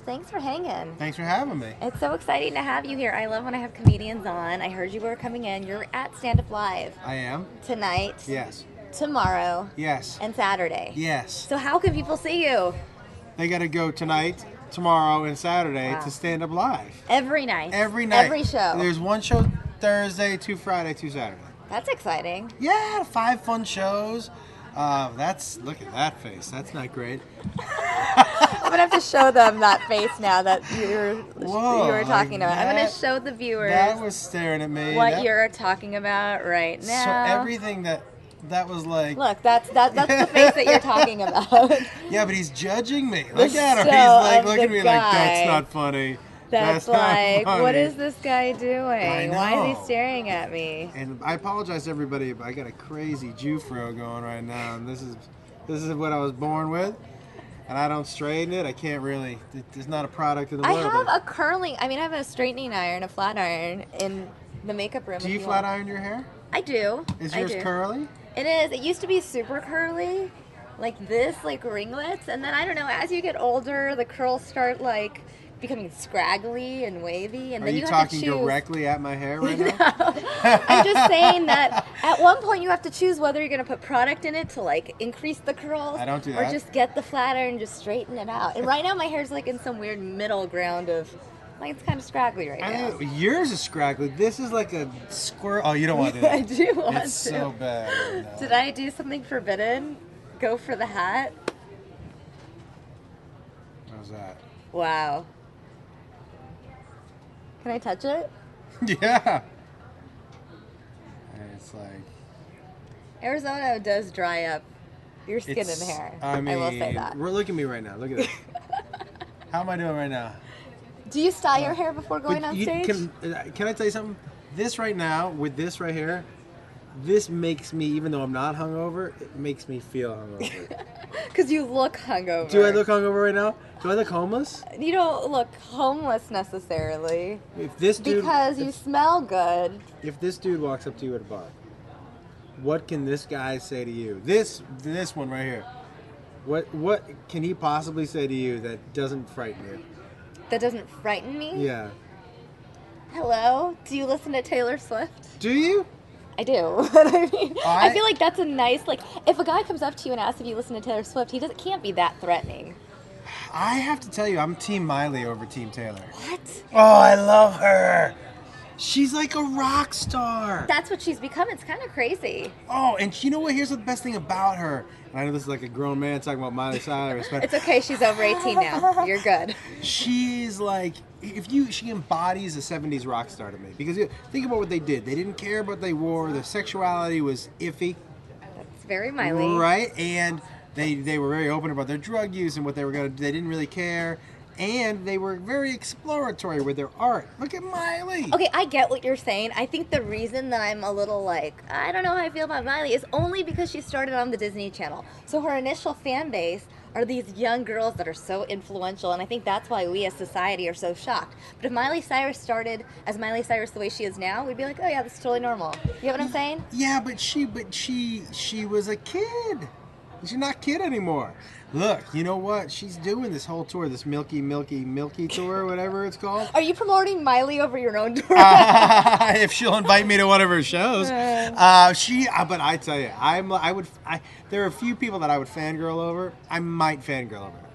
Thanks for hanging. Thanks for having me. It's so exciting to have you here. I love when I have comedians on. I heard you were coming in. You're at Stand Up Live I am? tonight, Yes. tomorrow, Yes. and Saturday. Yes. So how can people see you? They got to go tonight, tomorrow, and Saturday Wow. to Stand Up Live. Every night. Every night. Every show. There's one show Thursday, 2 Friday, 2 Saturday. That's exciting. Yeah, 5 fun shows. Look at that face. That's not great. I'm gonna have to show them that face now that you were talking about. I'm gonna that- show the viewers That was staring at me. what you're talking about right now. So everything that was like. Look, that's the face that you're talking about. Yeah, but he's judging me. Look at him. show He's like of looking at the me like guy. that's not funny. That's not like, funny. what is this guy doing? Why is know. he staring at me? And I apologize to everybody, but I got a crazy Jew-fro going right now, and this is what I was born with, and I don't straighten it. I can't really. It's not a product of the I world. have a curling. I mean, I have a straightening iron, a flat iron in the makeup room. Do if you you flat want. iron your hair? I do. Is I yours do. curly? It is. It used to be super curly, like this, like ringlets, and then I don't know. As you get older, the curls start like becoming scraggly and wavy, and Are then you have talking to choose. directly at my hair right now? I'm just saying that at one point you have to choose whether you're going to put product in it to like increase the curls. I don't do Or that. just get the flat iron and just straighten it out. And right now my hair's like in some weird middle ground of, like it's kind of scraggly right I now. know, yours is scraggly. This is like a squirrel. Oh, you don't want to do that. I do want It's to. so bad. No. Did I do something forbidden? Go for the hat? How's that? Wow. Can I touch it? Yeah. And it's like. Arizona does dry up your skin It's, and hair. I mean, will say that. Look at me right now. Look at this. How am I doing right now? Do you style your hair before going But on you- stage? Can I tell you something? This right now, with this right here, this makes me, even though I'm not hungover, it makes me feel hungover. Because you look hungover. Do I look hungover right now? Do I look homeless? You don't look homeless necessarily. If this dude, Because you smell good. if this dude walks up to you at a bar, what can this guy say to you? This one right here. What can he possibly say to you that doesn't frighten you? That doesn't frighten me. Yeah. Hello? Do you listen to Taylor Swift? Do you? I do. But I mean, I I- feel like that's a nice, like, if a guy comes up to you and asks if you listen to Taylor Swift, can't be that threatening. I have to tell you, I'm Team Miley over Team Taylor. What? Oh, I love her. She's like a rock star. That's what she's become. It's kind of crazy. Oh, and you know what? Here's the best thing about her. And I know this is like a grown man talking about Miley Cyrus, but It's okay. She's over 18 now. You're good. she's like, she embodies a 70s rock star to me. Because think about what they did. They didn't care what they wore. Their sexuality was iffy. That's very Miley. Right? And they were very open about their drug use and what they were going to do. They didn't really care. And they were very exploratory with their art. Look at Miley. Okay, I get what you're saying. I think the reason that I'm a little like, I don't know how I feel about Miley is only because she started on the Disney Channel. So her initial fan base are these young girls that are so influential, and I think that's why we as society are so shocked. But if Miley Cyrus started as Miley Cyrus the way she is now, we'd be like, oh yeah, this is totally normal. You get what I'm saying? Yeah, but she was a kid. She's not a kid anymore. Look, you know what? She's doing this whole tour, this Milky tour, whatever it's called. Are you promoting Miley over your own tour? If she'll invite me to one of her shows, but I tell you, there are a few people that I would fangirl over. I might fangirl over her.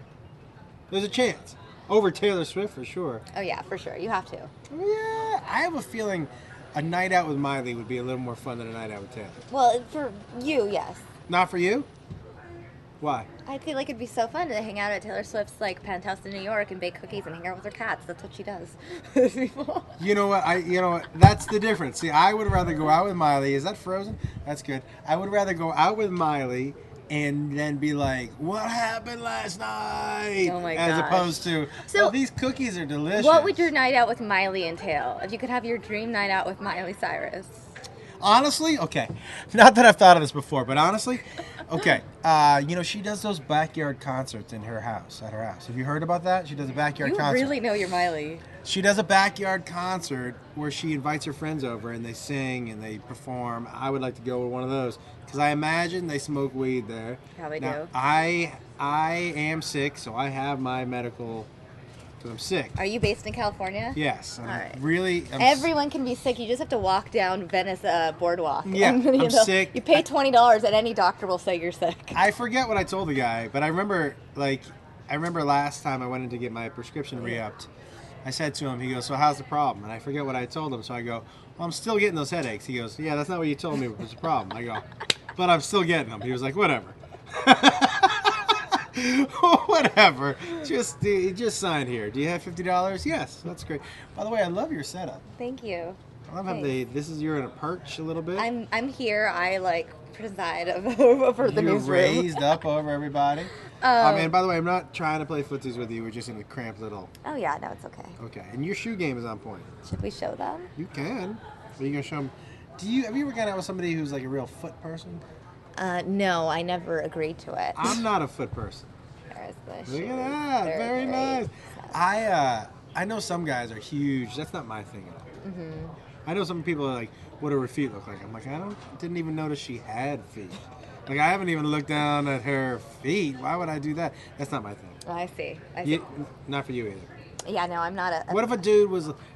There's a chance over Taylor Swift for sure. Oh yeah, for sure. You have to. Yeah, I have a feeling a night out with Miley would be a little more fun than a night out with Taylor. Well, for you, yes. Not for you? Why? I feel like it'd be so fun to hang out at Taylor Swift's like penthouse in New York and bake cookies and hang out with her cats. That's what she does. You know what? That's the difference. See, I would rather go out with Miley. Is that frozen? That's good. I would rather go out with Miley and then be like, "What happened last night?" Oh my As gosh. opposed to, So, these cookies are delicious. What would your night out with Miley entail? If you could have your dream night out with Miley Cyrus. Honestly, okay. Not that I've thought of this before, but honestly, okay. She does those backyard concerts in her house, at her house. Have you heard about that? She does a backyard You concert. really know your Miley. She does a backyard concert where she invites her friends over and they sing and they perform. I would like to go to one of those because I imagine they smoke weed there. Probably Now, do. I am sick, so I have my medical because I'm sick. Are you based in California? Yes. I'm Alright. really. Everyone can be sick. You just have to walk down Venice Boardwalk. Yeah, and, I'm sick. You pay $20 and any doctor will say you're sick. I forget what I told the guy, but I remember last time I went in to get my prescription re-upped. I said to him, he goes, "So how's the problem?" And I forget what I told him, so I go, "Well, I'm still getting those headaches." He goes, "Yeah, that's not what you told me was the problem." I go, "But I'm still getting them." He was like, "Whatever." Whatever. Just sign here. Do you have $50? Yes, that's great. By the way, I love your setup. Thank you. I love how you're in a perch a little bit. I'm here. I like preside over the You're newsroom. raised up over everybody. And by the way, I'm not trying to play footsies with you. We're just in a cramped little. Oh yeah, no, it's okay. Okay, and your shoe game is on point. Should we show them? You can. Are you gonna show them? Have you ever gone out with somebody who's like a real foot person? No, I never agreed to it. I'm not a foot person. There's the Look shoes. at that. They're Very great. nice. I know some guys are huge. That's not my thing at all. Mm-hmm. I know some people are like, "What do her feet look like?" I'm like, didn't even notice she had feet. Like, I haven't even looked down at her feet. Why would I do that? That's not my thing. Oh, I see. I see. Not for you either. Yeah, no, I'm not a. What if a dude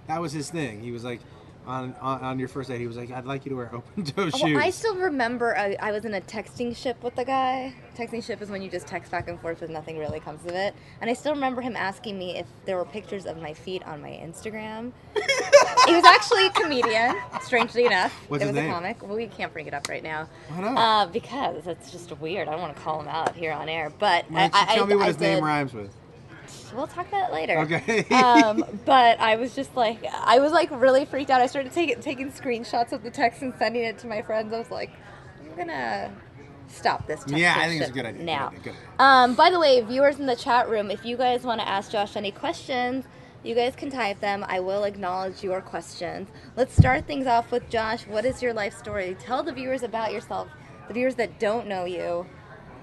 that was his thing? He was like, on your first date, he was like, "I'd like you to wear open-toe shoes." Well, I still remember I was in a texting ship with the guy. Texting ship is when you just text back and forth and nothing really comes of it. And I still remember him asking me if there were pictures of my feet on my Instagram. He was actually a comedian, strangely enough. What's it his was name? a comic. Well, we can't bring it up right now. Why not? Because it's just weird. I don't want to call him out here on air. But Why don't you tell me what his name did. rhymes with? We'll talk about it later. Okay. But I was just like, really freaked out. I started taking screenshots of the text and sending it to my friends. I was like, I'm gonna stop this. Yeah, I think it's a good idea. Now. Good idea. By the way, viewers in the chat room, if you guys want to ask Josh any questions, you guys can type them. I will acknowledge your questions. Let's start things off with Josh. What is your life story? Tell the viewers about yourself. The viewers that don't know you.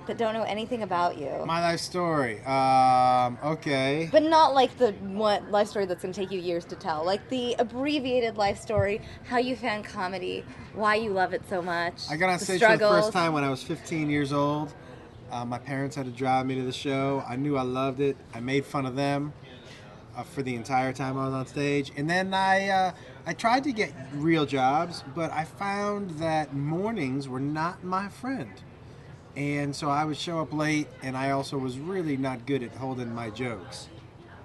That don't know anything about you. My life story. Okay. But not like the one life story that's going to take you years to tell. Like the abbreviated life story, how you found comedy, why you love it so much. I got on stage for the first time when I was 15 years old. My parents had to drive me to the show. I knew I loved it. I made fun of them for the entire time I was on stage. And then I tried to get real jobs, but I found that mornings were not my friend. And so I would show up late, and I also was really not good at holding my jokes.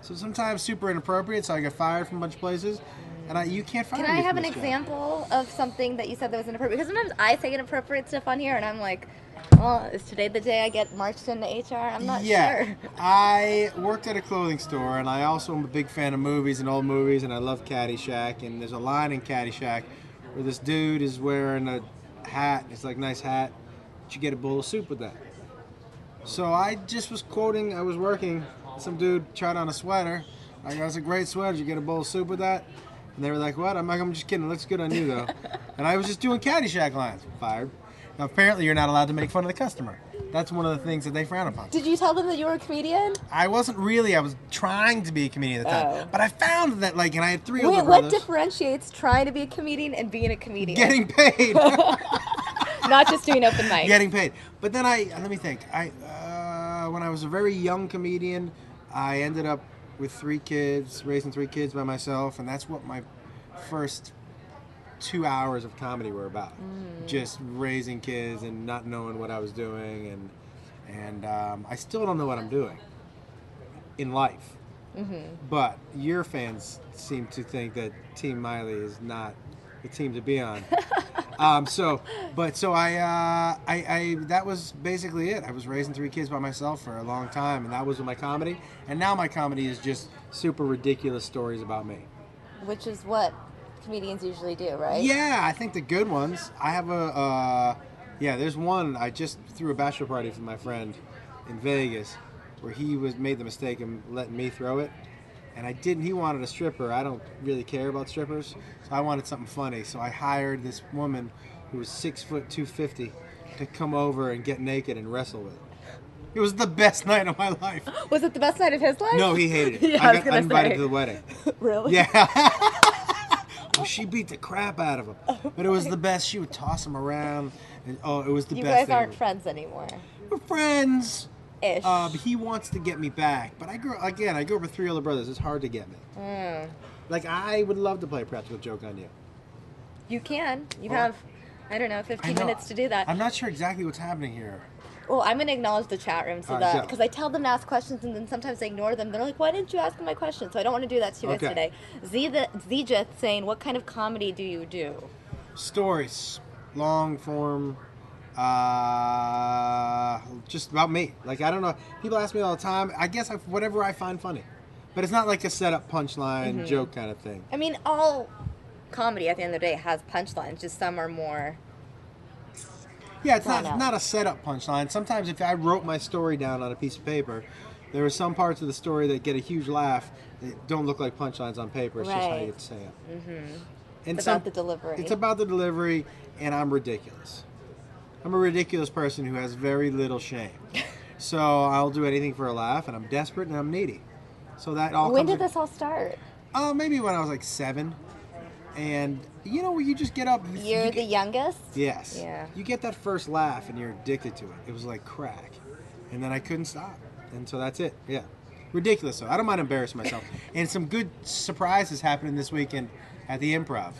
So sometimes super inappropriate, so I got fired from a bunch of places. And you can't fire me Can I have from an this job. example of something that you said that was inappropriate? Because sometimes I say inappropriate stuff on here, and I'm like, well, is today the day I get marched into HR? I'm not sure. I worked at a clothing store, and I also am a big fan of movies and old movies, and I love Caddyshack. And there's a line in Caddyshack where this dude is wearing a hat. It's like a nice hat. You get a bowl of soup with that. So I just was quoting, I was working, some dude tried on a sweater. I go, "That's a great sweater, did you get a bowl of soup with that?" And they were like, "What?" I'm like, "I'm just kidding, it looks good on you though." And I was just doing Caddyshack lines. Fired. Now apparently you're not allowed to make fun of the customer. That's one of the things that they frown upon. Did you tell them that you were a comedian? I wasn't really, I was trying to be a comedian at the time. Oh. But I found that, like, and I had three Wait, older what brothers. differentiates trying to be a comedian and being a comedian? Getting paid. Not just doing open mic. Getting paid. But then let me think. When I was a very young comedian, I ended up with 3 kids, raising 3 kids by myself, and that's what my first 2 hours of comedy were about. Just raising kids and not knowing what I was doing, and I still don't know what I'm doing in life. But your fans seem to think that Team Miley is not the team to be on. So that was basically it. I was raising 3 kids by myself for a long time, and that was my comedy. And now my comedy is just super ridiculous stories about me. Which is what comedians usually do, right? Yeah, I think the good ones. I have there's one. I just threw a bachelor party for my friend in Vegas, where he made the mistake of letting me throw it. And I didn't. He wanted a stripper. I don't really care about strippers, so I wanted something funny. So I hired this woman who was 6 foot 250 to come over and get naked and wrestle with. It was the best night of my life. Was it the best night of his life? No, he hated it. Yeah, I was got gonna uninvited say. to the wedding. Really? Yeah. Well, she beat the crap out of him, but it was the best. She would toss him around, and it was the You best. guys thing aren't ever. friends anymore. We're friends. Ish. He wants to get me back, but I grew up with 3 older brothers. It's hard to get me. Like, I would love to play a practical joke on you. You can. You have, I don't know, 15 minutes to do that. I'm not sure exactly what's happening here. Well, I'm going to acknowledge the chat room so that, because I tell them to ask questions and then sometimes they ignore them. They're like, why didn't you ask my question? So I don't want to do that to you guys today. Zijith saying, what kind of comedy do you do? Stories. Long form. Just about me. Like, I don't know. People ask me all the time. I guess whatever I find funny. But it's not like a setup punchline joke kind of thing. I mean, all comedy at the end of the day has punchlines. Just some are more... Yeah, it's not a setup punchline. Sometimes if I wrote my story down on a piece of paper, there are some parts of the story that get a huge laugh that don't look like punchlines on paper. It's just how you say it. And it's about the delivery. It's about the delivery, and I'm ridiculous. I'm a ridiculous person who has very little shame. So I'll do anything for a laugh, and I'm desperate and I'm needy. So that all. When did this all start? Maybe when I was like 7. And you know where you just get up. You're the youngest? Yes. Yeah. You get that first laugh and you're addicted to it. It was like crack. And then I couldn't stop. And so that's it. Yeah. Ridiculous though. I don't mind embarrassing myself. And some good surprises happening this weekend at the Improv.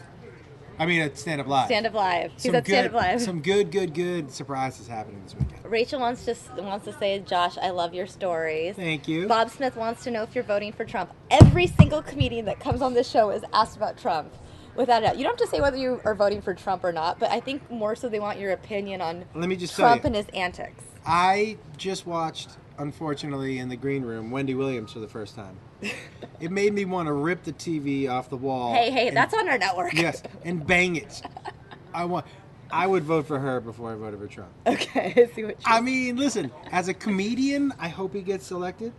I mean at StandUpLive. StandUpLive. He's at StandUpLive. Some good surprises happening this weekend. Rachel wants to say, Josh, I love your stories. Thank you. Bob Smith wants to know if you're voting for Trump. Every single comedian that comes on this show is asked about Trump. Without a doubt. You don't have to say whether you are voting for Trump or not, but I think more so they want your opinion on Trump and his antics. I just watched, unfortunately, in the green room, Wendy Williams for the first time. It made me want to rip the TV off the wall. Hey, that's on our network. Yes, and bang it. I would vote for her before I voted for Trump. Okay, I see what I mean, listen, as a comedian, I hope he gets elected.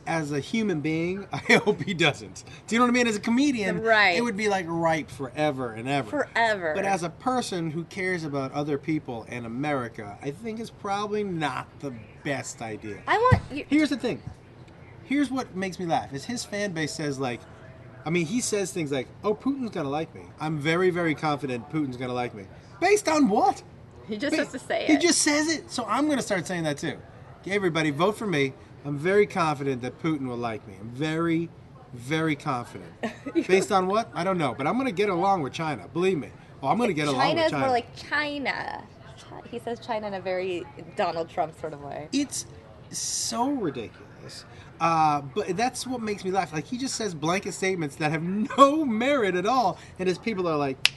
As a human being, I hope he doesn't. Do you know what I mean? As a comedian, it would be like ripe forever and ever. Forever. But as a person who cares about other people and America, I think it's probably not the best idea. Here's the thing. Here's what makes me laugh. Is his fan base says he says things like, oh, Putin's going to like me. I'm very, very confident Putin's going to like me. Based on what? He just has to say it. He just says it. So I'm going to start saying that too. Okay, everybody, vote for me. I'm very confident that Putin will like me. I'm very, very confident. Based on what? I don't know. But I'm going to get along with China. Believe me. Oh, I'm going to get along with China. China's more like China. He says China in a very Donald Trump sort of way. It's so ridiculous. But that's what makes me laugh. Like, he just says blanket statements that have no merit at all. And his people are like,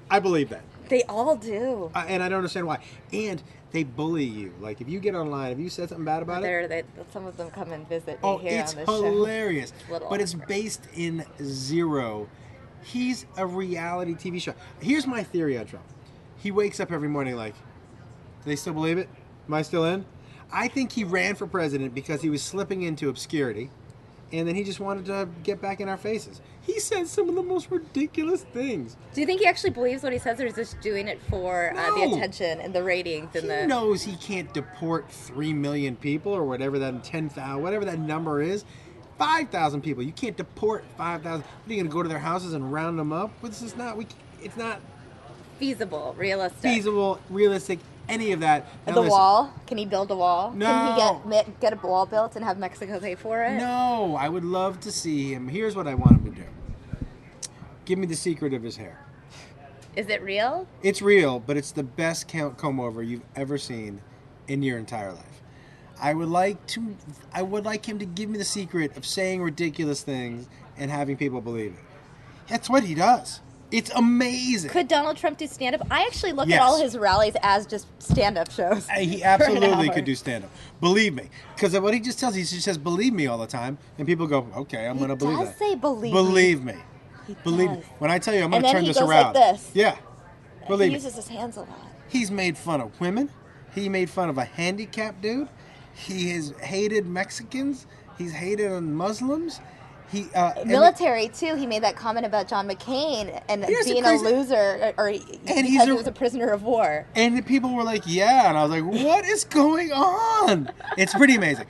I believe that. They all do. And I don't understand why. And they bully you. Like, if you get online, if you said something bad about it. Some of them come and visit me here on this show. It's hilarious. But it's based in zero. He's a reality TV show. Here's my theory on Trump. He wakes up every morning like, do they still believe it? Am I still in? I think he ran for president because he was slipping into obscurity. And then he just wanted to get back in our faces. He says some of the most ridiculous things. Do you think he actually believes what he says, or is he just doing it for the attention and the ratings? He knows he can't deport 3 million people or whatever that 10,000, whatever that number is. 5,000 people. You can't deport 5,000. What, are you going to go to their houses and round them up? But it's not feasible, realistic. Any of that. Now, wall? Can he build a wall? No. Can he get a wall built and have Mexico pay for it? No. I would love to see him. Here's what I want him to do. Give me the secret of his hair. Is it real? It's real, but it's the best comb over you've ever seen in your entire life. I would like him to give me the secret of saying ridiculous things and having people believe it. That's what he does. It's amazing. Could Donald Trump do stand-up? I actually look at all his rallies as just stand-up shows. He absolutely could do stand-up. Believe me. Because what he just tells, he just says, believe me all the time. And people go, okay, I'm going to believe that. He does say believe me. Believe me. Believe me. When I tell you I'm going to turn this around. And then he goes like this. Yeah. Believe me. He uses his hands a lot. He's made fun of women. He made fun of a handicapped dude. He has hated Mexicans. He's hated on Muslims. Military too. He made that comment about John McCain and being a loser, or because he was a prisoner of war. And the people were like, "Yeah," and I was like, "What is going on?" It's pretty amazing.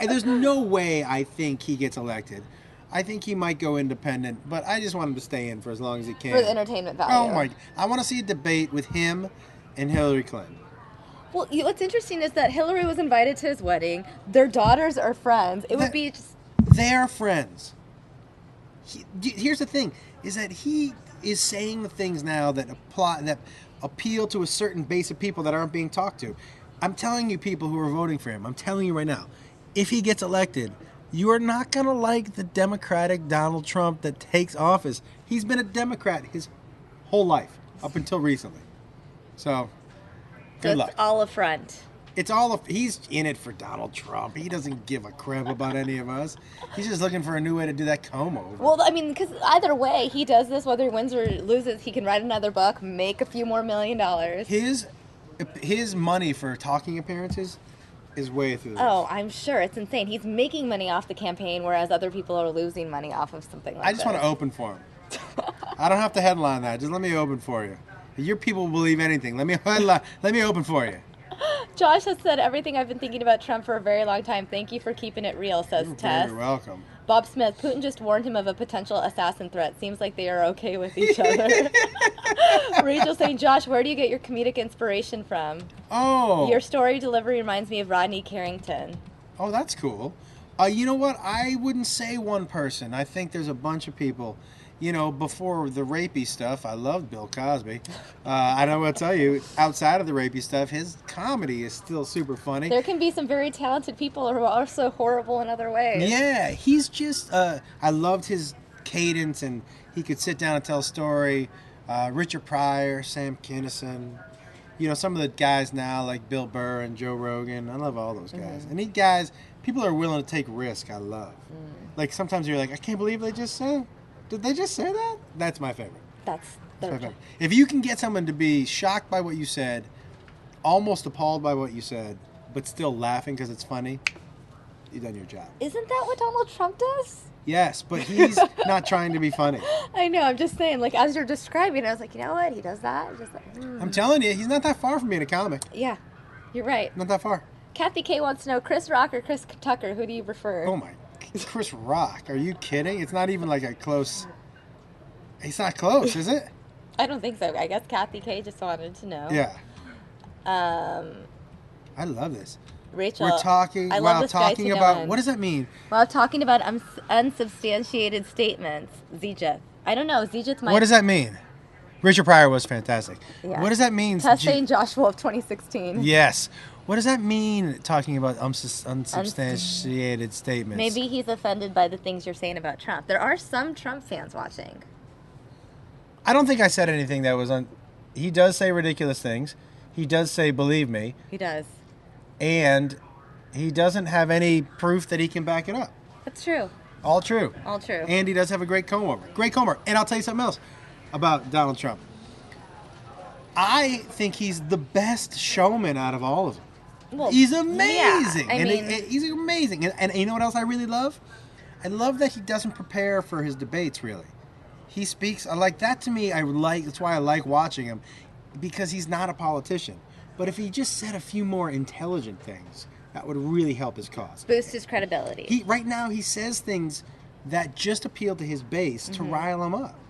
There's no way I think he gets elected. I think he might go independent, but I just want him to stay in for as long as he can. For the entertainment value. Oh my! I want to see a debate with him and Hillary Clinton. Well, what's interesting is that Hillary was invited to his wedding. Their daughters are friends. It would be just... They're friends. Here's the thing, is that he is saying the things now that appeal to a certain base of people that aren't being talked to. I'm telling you, people who are voting for him, I'm telling you right now, if he gets elected, you are not going to like the Democratic Donald Trump that takes office. He's been a Democrat his whole life, up until recently. So, good luck. It's all a front. He's in it for Donald Trump. He doesn't give a crap about any of us. He's just looking for a new way to do that comb over. Well, I mean, because either way, he does this, whether he wins or loses, he can write another book, make a few more $1 million. His money for talking appearances is way through the roof. Oh, I'm sure. It's insane. He's making money off the campaign, whereas other people are losing money off of something like that. I just want to open for him. I don't have to headline that. Just let me open for you. Your people will believe anything. Let me open for you. Josh has said everything I've been thinking about Trump for a very long time. Thank you for keeping it real, says Tess. You're welcome. Bob Smith, Putin just warned him of a potential assassin threat. Seems like they are okay with each other. Rachel saying, Josh, where do you get your comedic inspiration from? Oh. Your story delivery reminds me of Rodney Carrington. Oh, that's cool. You know what? I wouldn't say one person. I think there's a bunch of people. You know, before the rapey stuff, I loved Bill Cosby. I don't know what to tell you. Outside of the rapey stuff, his comedy is still super funny. There can be some very talented people who are also horrible in other ways. Yeah, he's just... I loved his cadence, and he could sit down and tell a story. Richard Pryor, Sam Kinison. You know, some of the guys now, like Bill Burr and Joe Rogan. I love all those guys. And these guys, people are willing to take risk. I love. Like, sometimes you're like, I can't believe they just said... Did they just say that? That's my favorite. That's my favorite. If you can get someone to be shocked by what you said, almost appalled by what you said, but still laughing because it's funny, you've done your job. Isn't that what Donald Trump does? Yes, but he's not trying to be funny. I know. I'm just saying, like, as you're describing, I was like, you know what? He does that. Just like, I'm telling you, he's not that far from being a comic. Yeah, you're right. Not that far. Kathy K wants to know, Chris Rock or Chris Tucker? Who do you prefer? Oh, my. Chris Rock. Are you kidding? It's not even like a close... It's not close, is it? I don't think so. I guess Kathy K just wanted to know. Yeah. I love this. Rachel, we're talking about... What does that mean? While talking about unsubstantiated statements, Zijith. I don't know. Zijith might... What does that mean? Richard Pryor was fantastic. Yeah. What does that mean? Tess saying Joshua of 2016. Yes. What does that mean, talking about unsubstantiated statements? Maybe he's offended by the things you're saying about Trump. There are some Trump fans watching. I don't think I said anything that was He does say ridiculous things. He does say, believe me. He does. And he doesn't have any proof that he can back it up. That's true. All true. All true. And he does have a great comb over. Great comb over. And I'll tell you something else about Donald Trump. I think he's the best showman out of all of them. Well, he's amazing. Yeah, he's amazing. And you know what else I really love? I love that he doesn't prepare for his debates, really. He speaks, I like that to me, that's why I like watching him, because he's not a politician. But if he just said a few more intelligent things, that would really help his cause. Boost his credibility. Right now, he says things that just appeal to his base to rile him up.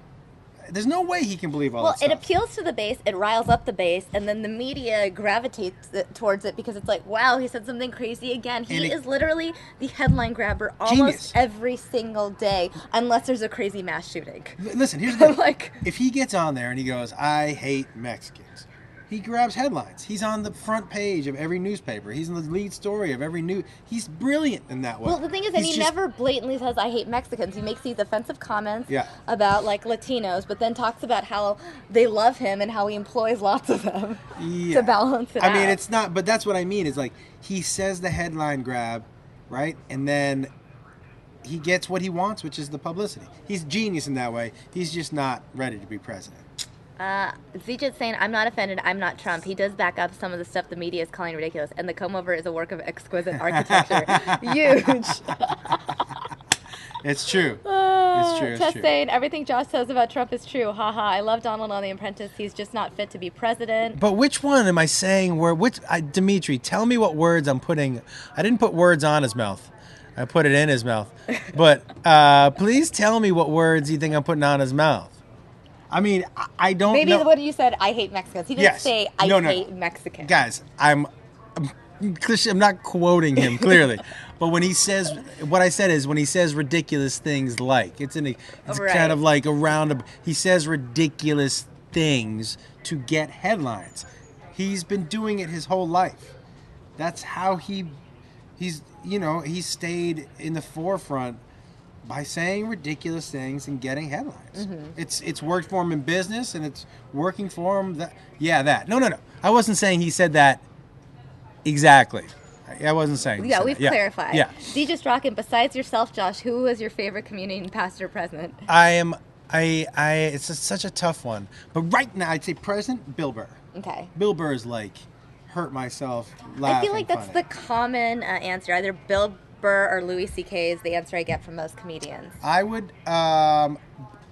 There's no way he can believe all that stuff. Well, it appeals to the base, it riles up the base, and then the media gravitates towards it because it's like, wow, he said something crazy again. He is literally the headline grabber almost every single day, unless there's a crazy mass shooting. Listen, here's the thing. If he gets on there and he goes, I hate Mexicans, he grabs headlines. He's on the front page of every newspaper. He's in the lead story of every news. He's brilliant in that way. Well, the thing is that he never blatantly says, I hate Mexicans. He makes these offensive comments about, like, Latinos, but then talks about how they love him and how he employs lots of them to balance it out. I mean, it's not, but that's what I mean. Is like, he says the headline grab, right? And then he gets what he wants, which is the publicity. He's genius in that way. He's just not ready to be president. Zijit's saying, I'm not offended, I'm not Trump. He does back up some of the stuff the media is calling ridiculous, and the comb-over is a work of exquisite architecture. Huge. It's true. It's true. Tess saying, everything Josh says about Trump is true. Haha, I love Donald on The Apprentice. He's just not fit to be president. But which one am I saying? Dimitri, tell me what words I'm putting. I didn't put words on his mouth. I put it in his mouth. But please tell me what words you think I'm putting on his mouth. I mean, I don't Maybe know. what you said, I hate Mexicans. He didn't Yes. say, I No, no. hate Mexicans. Guys, I'm not quoting him clearly, but when he says, what I said is when he says ridiculous things like, it's Right. kind of like he says ridiculous things to get headlines. He's been doing it his whole life. That's how he's stayed in the forefront by saying ridiculous things and getting headlines. It's worked for him in business, and it's working for him. That. No. I wasn't saying he said that exactly. I wasn't saying. Yeah, we've clarified. Yeah. DJ Rockin', besides yourself, Josh, who was your favorite comedian, past or present? It's such a tough one. But right now, I'd say present, Bill Burr. Okay. Bill Burr's like, hurt myself laughing. I feel like that's the common answer. Either Bill Burr or Louis C.K. is the answer I get from most comedians. I would,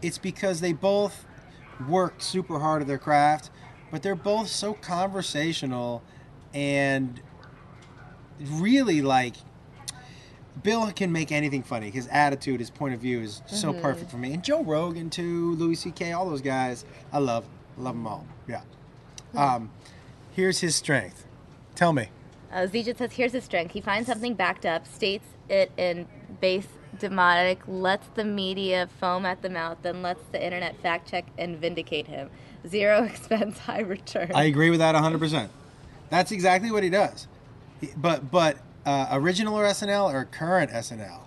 it's because they both work super hard at their craft, but they're both so conversational and really like, Bill can make anything funny. His attitude, his point of view is so perfect for me. And Joe Rogan too, Louis C.K., all those guys, I love them all. Yeah. Here's his strength. Tell me. Zijit says, here's his strength. He finds something backed up, states it in base demotic, lets the media foam at the mouth, then lets the internet fact check and vindicate him. Zero expense, high return. I agree with that 100%. That's exactly what he does. But original or SNL or current SNL?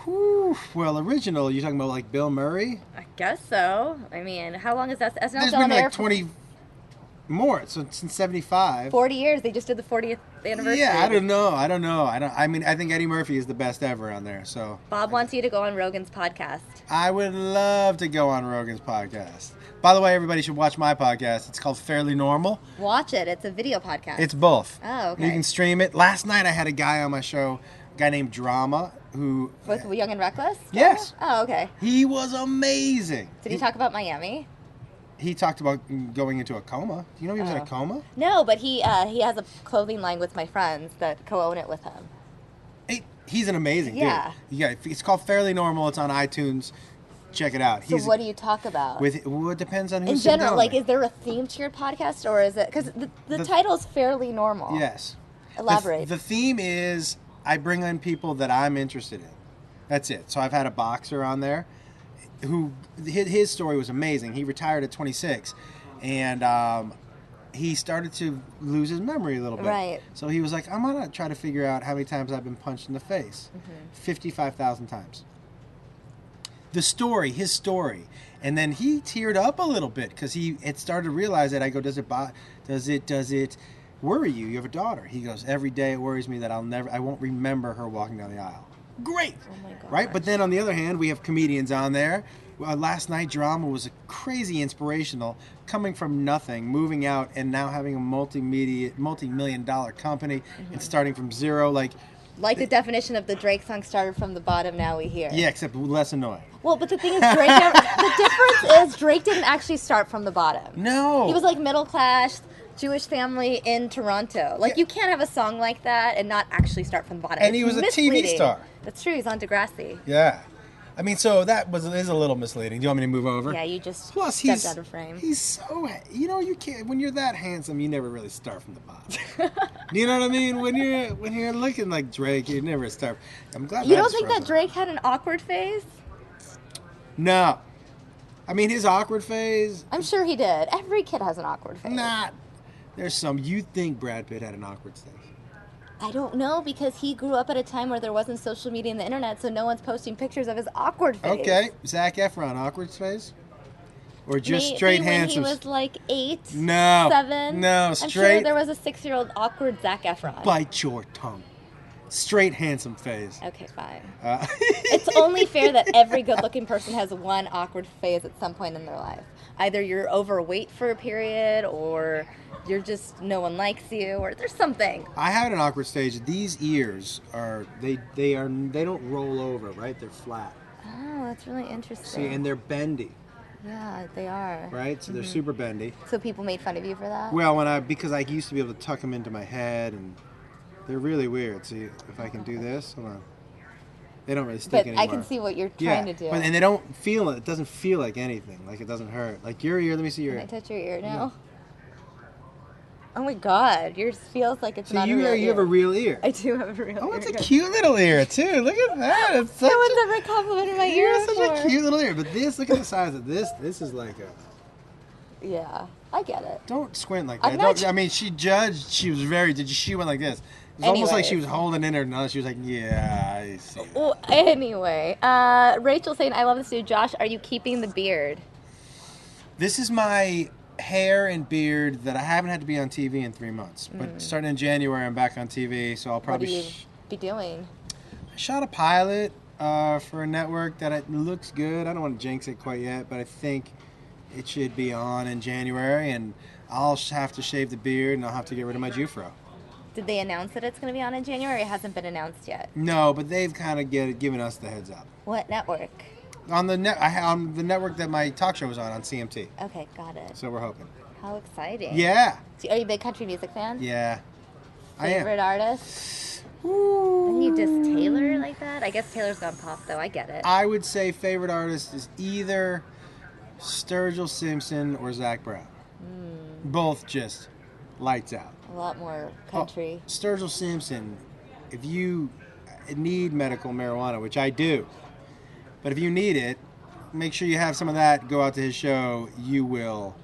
Whew, well, original, you're talking about like Bill Murray? I guess so. I mean, how long is that? SNL There's been on been air like 20 more, so since 75. 40 years. They just did the 40th anniversary. Yeah, I don't know. I mean, I think Eddie Murphy is the best ever on there. So Bob wants you to go on Rogan's podcast. I would love to go on Rogan's podcast. By the way, everybody should watch my podcast. It's called Fairly Normal. Watch it. It's a video podcast. It's both. Oh, okay. You can stream it. Last night I had a guy on my show, a guy named Drama, who... With Young and Reckless? Yes. Oh, okay. He was amazing. Did he talk about Miami? He talked about going into a coma. Do you know he was in a coma? No, but he has a clothing line with my friends that co-own it with him. He's an amazing Yeah. dude. Yeah. It's called Fairly Normal. It's on iTunes. Check it out. So what do you talk about? Well, it depends on who's in sitting general, down like, there. is there a theme to your podcast, or is it... Because the title is Fairly Normal. Yes. Elaborate. The theme is I bring on people that I'm interested in. That's it. So I've had a boxer on there who... His story was amazing. He retired at 26. And he started to lose his memory a little bit. Right. So he was like, I'm going to try to figure out how many times I've been punched in the face. 55,000 times. His story. And then he teared up a little bit because he had started to realize that. I go, does it worry you? You have a daughter. He goes, every day it worries me that I won't remember her walking down the aisle. Great. Oh my God. Right? But then on the other hand, we have comedians on there. Last night, Drama was a crazy inspirational, coming from nothing, moving out, and now having a multi-million-dollar company and starting from zero. Like the definition of the Drake song, started from the bottom, now we hear. Yeah, except less annoying. Well, but the thing is, the difference is Drake didn't actually start from the bottom. No. He was like middle class, Jewish family in Toronto. Like, you can't have a song like that and not actually start from the bottom. And he was a TV star. That's true. He's on Degrassi. Yeah. I mean, so is a little misleading. Do you want me to move over? Yeah, you just Plus, stepped out of frame. He's so... you can't... When you're that handsome, you never really start from the bottom. You know what I mean? When you're looking like Drake, you never start... I'm glad You don't think that Drake had an awkward phase? No. I mean, his awkward phase... I'm sure he did. Every kid has an awkward phase. Not... There's some... You think Brad Pitt had an awkward phase? I don't know, because he grew up at a time where there wasn't social media and the internet, so no one's posting pictures of his awkward phase. Okay. Zac Efron, awkward phase? Or just Maybe straight when handsome? he was like 8, No. 7. No, I'm straight... sure there was a 6-year-old awkward Zac Efron. Bite your tongue. Straight handsome phase. Okay, fine. It's only fair that every good-looking person has one awkward phase at some point in their life. Either you're overweight for a period, or you're just, no one likes you, or there's something. I had an awkward stage. These ears are they don't roll over, right? They're flat. Oh, that's really interesting. See, and they're bendy. Yeah, they are. Right? So they're super bendy. So people made fun of you for that? Well, because I used to be able to tuck them into my head, and they're really weird. See, if I can do this, hold on. They don't really stick But anymore. I can see what you're trying to do. And they don't feel it. It doesn't feel like anything. Like it doesn't hurt. Like your ear. Let me see your ear. Can I touch your ear now? Oh my God, yours feels like it's So not a real ear. you have a real ear. I do have a real ear. Oh, it's a cute little ear too. Look at that. It's such No one's ever complimented my ear You're before. such a cute little ear. But this, look at the size of this. This is like a. Yeah, I get it. Don't squint like I'm that. not Don't, I mean, she judged. She was very. She went like this. It was almost like she was holding in her nose. She was like, "Yeah, I see." Well, anyway, Rachel saying, "I love this dude, Josh. Are you keeping the beard?" This is my hair and beard that I haven't had to be on TV in 3 months. But starting in January, I'm back on TV, so I'll probably. What will you be doing? I shot a pilot for a network that it looks good. I don't want to jinx it quite yet, but I think it should be on in January, and I'll have to shave the beard and I'll have to get rid of my Jufro. Did they announce that it's going to be on in January? It hasn't been announced yet. No, but they've kind of given us the heads up. What network? On the on the network that my talk show was on CMT. Okay, got it. So we're hoping. How exciting! Yeah. So, are you a big country music fan? Yeah. I am. Favorite artist? Ooh. Didn't you diss Taylor like that? I guess Taylor's gone pop though. I get it. I would say favorite artist is either Sturgill Simpson or Zach Brown. Both just lights out. A lot more country. Sturgill Simpson, if you need medical marijuana, which I do, but if you need it, make sure you have some of that. Go out to his show. You'll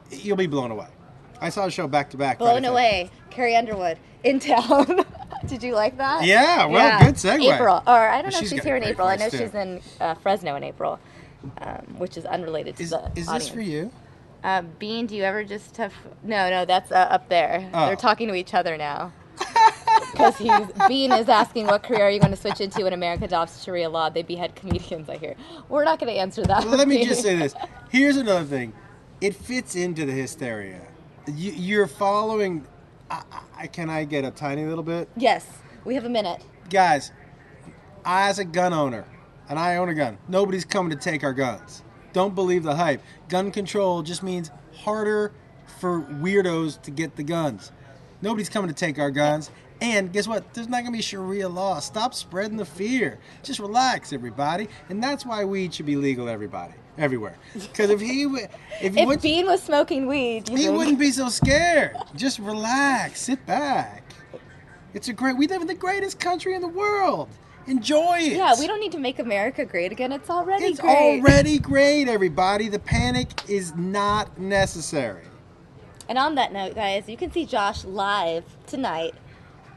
be blown away. I saw his show back to back. Blown away. Carrie Underwood in town. Did you like that? Yeah, well, good segue. April, or I don't know if She's she's got here a in great April. I know voice, too. she's in Fresno in April, which is unrelated to the Is this audience. for you? Bean, do you ever just have... No, that's up there. Oh. They're talking to each other now. Because Bean is asking what career are you going to switch into when America adopts Sharia law? They behead comedians, I hear. We're not going to answer that. Well, let me just say this. Here's another thing. It fits into the hysteria. You're following... can I get a tiny little bit? Yes, we have a minute. Guys, as a gun owner, and I own a gun, nobody's coming to take our guns. Don't believe the hype. Gun control just means harder for weirdos to get the guns. Nobody's coming to take our guns. And guess what? There's not going to be Sharia law. Stop spreading the fear. Just relax, everybody. And that's why weed should be legal everywhere. Because if Bean was smoking weed, he wouldn't be so scared. Just relax. Sit back. We live in the greatest country in the world. Enjoy it. Yeah, we don't need to make America great again. It's already great. It's already great, everybody. The panic is not necessary. And on that note, guys, you can see Josh live tonight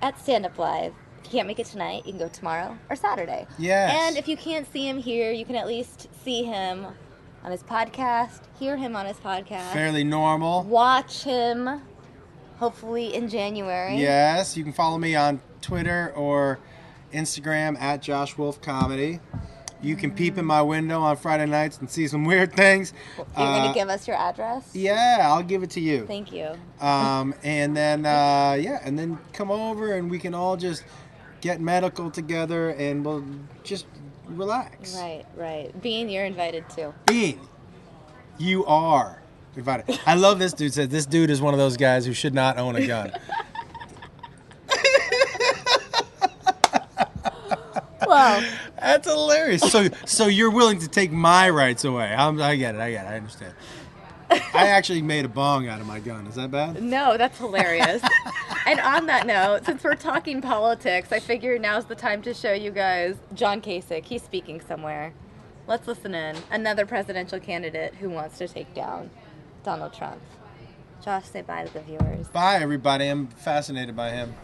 at StandUpLive. If you can't make it tonight, you can go tomorrow or Saturday. Yes. And if you can't see him here, you can at least see him on his podcast, hear him on his podcast. Fairly normal. Watch him, hopefully in January. Yes, you can follow me on Twitter or Instagram at Josh Wolf Comedy. You can peep in my window on Friday nights and see some weird things. You're going to give us your address? Yeah, I'll give it to you. Thank you. And then come over and we can all just get medical together and we'll just relax. Right. Bean, you're invited too. Bean, you are invited. I love this dude. Said this dude is one of those guys who should not own a gun. Well, that's hilarious. So you're willing to take my rights away? I get it. I understand. I actually made a bong out of my gun. Is that bad? no, that's hilarious. And on that note, since we're talking politics, I figure now's the time to show you guys John Kasich. He's speaking somewhere. Let's listen in. Another presidential candidate who wants to take down Donald Trump. Josh, say bye to the viewers. Bye, everybody. I'm fascinated by him.